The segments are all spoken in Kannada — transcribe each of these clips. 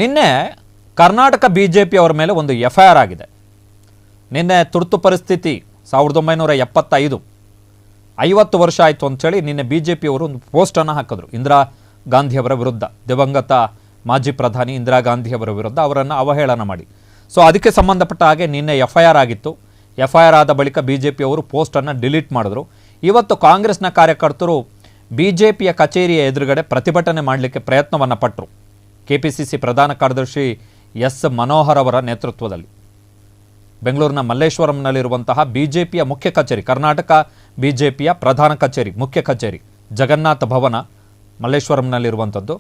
ನಿನ್ನೆ ಕರ್ನಾಟಕ ಬಿಜೆಪಿ ಅವರ ಮೇಲೆ ಒಂದು FIR ಆಗಿದೆ. ನಿನ್ನೆ ತುರ್ತು ಪರಿಸ್ಥಿತಿ 1975 50 ವರ್ಷ ಆಯಿತು ಅಂತೇಳಿ ನಿನ್ನೆ ಬಿಜೆಪಿ ಅವರು ಒಂದು ಪೋಸ್ಟನ್ನು ಹಾಕಿದ್ರು. ಇಂದಿರಾ ಗಾಂಧಿ ಅವರ ವಿರುದ್ಧ, ದಿವಂಗತ ಮಾಜಿ ಪ್ರಧಾನಿ ಇಂದಿರಾ ಗಾಂಧಿ ಅವರ ವಿರುದ್ಧ ಅವರನ್ನು ಅವಹೇಳನ ಮಾಡಿ. ಸೊ ಅದಕ್ಕೆ ಸಂಬಂಧಪಟ್ಟ ಹಾಗೆ ನಿನ್ನೆ FIR ಆಗಿತ್ತು. FIR ಆದ ಬಳಿಕ ಬಿಜೆಪಿ ಅವರು ಪೋಸ್ಟನ್ನು ಡಿಲೀಟ್ ಮಾಡಿದ್ರು. ಇವತ್ತು ಕಾಂಗ್ರೆಸ್ನ ಕಾರ್ಯಕರ್ತರು ಬಿಜೆಪಿಯ ಕಚೇರಿಯ ಎದುರುಗಡೆ ಪ್ರತಿಭಟನೆ ಮಾಡಲಿಕ್ಕೆ ಪ್ರಯತ್ನವನ್ನು ಪಟ್ಟರು. ಕೆಪಿಸಿಸಿ ಪ್ರಧಾನ ಕಾರ್ಯದರ್ಶಿ ಎಸ್ ಮನೋಹರ್ ಅವರ ನೇತೃತ್ವದಲ್ಲಿ ಬೆಂಗಳೂರಿನ ಮಲ್ಲೇಶ್ವರಂನಲ್ಲಿರುವಂತಹ ಬಿಜೆಪಿಯ ಮುಖ್ಯ ಕಚೇರಿ, ಕರ್ನಾಟಕ ಬಿಜೆಪಿಯ ಪ್ರಧಾನ ಕಚೇರಿ, ಮುಖ್ಯ ಕಚೇರಿ ಜಗನ್ನಾಥ ಭವನ ಮಲ್ಲೇಶ್ವರಂನಲ್ಲಿರುವಂಥದ್ದು.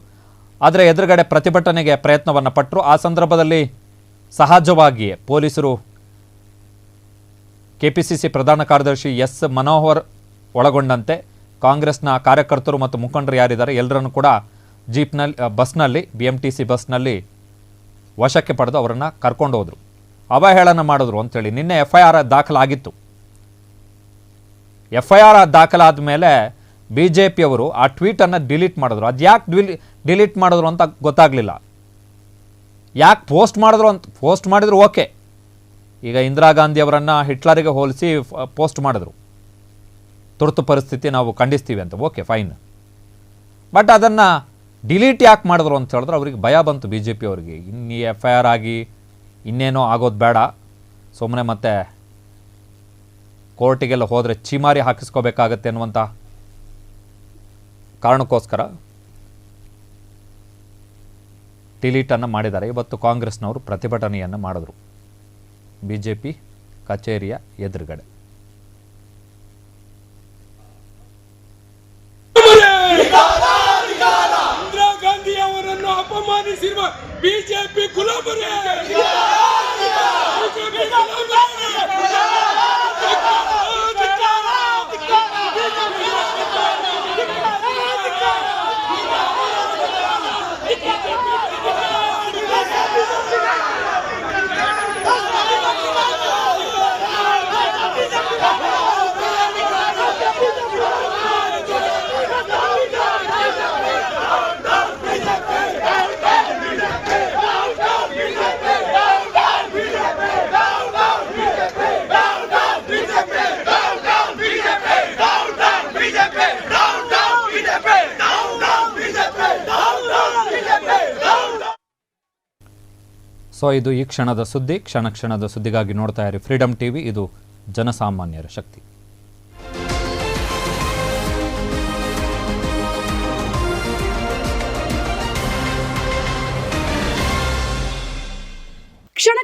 ಅದರ ಎದುರುಗಡೆ ಪ್ರತಿಭಟನೆಗೆ ಪ್ರಯತ್ನವನ್ನು ಪಟ್ಟರು. ಆ ಸಂದರ್ಭದಲ್ಲಿ ಸಹಜವಾಗಿಯೇ ಪೊಲೀಸರು ಕೆಪಿಸಿಸಿ ಪ್ರಧಾನ ಕಾರ್ಯದರ್ಶಿ ಎಸ್ ಮನೋಹರ್ ಒಳಗೊಂಡಂತೆ ಕಾಂಗ್ರೆಸ್ನ ಕಾರ್ಯಕರ್ತರು ಮತ್ತು ಮುಖಂಡರು ಯಾರಿದ್ದಾರೆ ಎಲ್ಲರನ್ನು ಕೂಡ ಬಸ್ನಲ್ಲಿ BMTC ಬಸ್ನಲ್ಲಿ ವಶಕ್ಕೆ ಪಡೆದು ಅವರನ್ನು ಕರ್ಕೊಂಡು ಹೋದರು. ಅವಹೇಳನ ಮಾಡಿದ್ರು ಅಂತೇಳಿ ನಿನ್ನೆ FIR ದಾಖಲಾಗಿತ್ತು. FIR ದಾಖಲಾದ ಮೇಲೆ ಬಿಜೆಪಿಯವರು ಆ ಟ್ವೀಟನ್ನು ಡಿಲೀಟ್ ಮಾಡಿದ್ರು. ಅದು ಯಾಕೆ ಡಿಲೀಟ್ ಮಾಡಿದ್ರು ಅಂತ ಗೊತ್ತಾಗಲಿಲ್ಲ. ಯಾಕೆ ಪೋಸ್ಟ್ ಮಾಡಿದ್ರು ಓಕೆ. ಈಗ ಇಂದಿರಾ ಗಾಂಧಿ ಅವರನ್ನು ಹಿಟ್ಲರಿಗೆ ಹೋಲಿಸಿ ಪೋಸ್ಟ್ ಮಾಡಿದ್ರು, ತುರ್ತು ಪರಿಸ್ಥಿತಿ ನಾವು ಖಂಡಿಸ್ತೀವಿ ಅಂತ, ಓಕೆ ಫೈನ್. ಬಟ್ ಅದನ್ನು ಡಿಲೀಟ್ ಯಾಕೆ ಮಾಡಿದ್ರು ಅಂತ ಹೇಳಿದ್ರೆ ಅವ್ರಿಗೆ ಭಯ ಬಂತು ಬಿಜೆಪಿ ಅವರಿಗೆ. ಇನ್ನೀ FIR ಆಗಿ ಇನ್ನೇನೋ ಆಗೋದು ಬೇಡ, ಸುಮ್ಮನೆ ಮತ್ತೆ ಕೋರ್ಟಿಗೆಲ್ಲ ಹೋದರೆ ಚಿಮಾರಿ ಹಾಕಿಸ್ಕೋಬೇಕಾಗತ್ತೆ ಅನ್ನುವಂಥ ಕಾರಣಕ್ಕೋಸ್ಕರ ಡಿಲೀಟನ್ನು ಮಾಡಿದ್ದಾರೆ. ಇವತ್ತು ಕಾಂಗ್ರೆಸ್ನವರು ಪ್ರತಿಭಟನೆಯನ್ನು ಮಾಡಿದ್ರು ಬಿಜೆಪಿ ಕಚೇರಿಯ ಎದುರುಗಡೆ. ಇಂದಿರಾ ಗಾಂಧಿ ಅವರನ್ನು ಅಪಮಾನಿಸಿರುವ ಬಿಜೆಪಿ ಗುಲಾಮರೇ, ಸೊ ಇದು ಈ ಕ್ಷಣದ ಸುದ್ದಿ. ಕ್ಷಣದ ಸುದ್ದಿಗಾಗಿ ನೋಡ್ತಾ ಇರಿ ಫ್ರೀಡಮ್ ಟಿವಿ. ಇದು ಜನಸಾಮಾನ್ಯರ ಶಕ್ತಿ.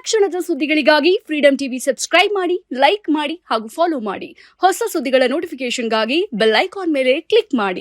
ಕ್ಷಣದ ಸುದ್ದಿಗಳಿಗಾಗಿ ಫ್ರೀಡಮ್ ಟಿವಿ ಸಬ್ಸ್ಕ್ರೈಬ್ ಮಾಡಿ, ಲೈಕ್ ಮಾಡಿ ಹಾಗೂ ಫಾಲೋ ಮಾಡಿ. ಹೊಸ ಸುದ್ದಿಗಳ ನೋಟಿಫಿಕೇಶನ್ಗಾಗಿ ಬೆಲ್ ಐಕಾನ್ ಮೇಲೆ ಕ್ಲಿಕ್ ಮಾಡಿ.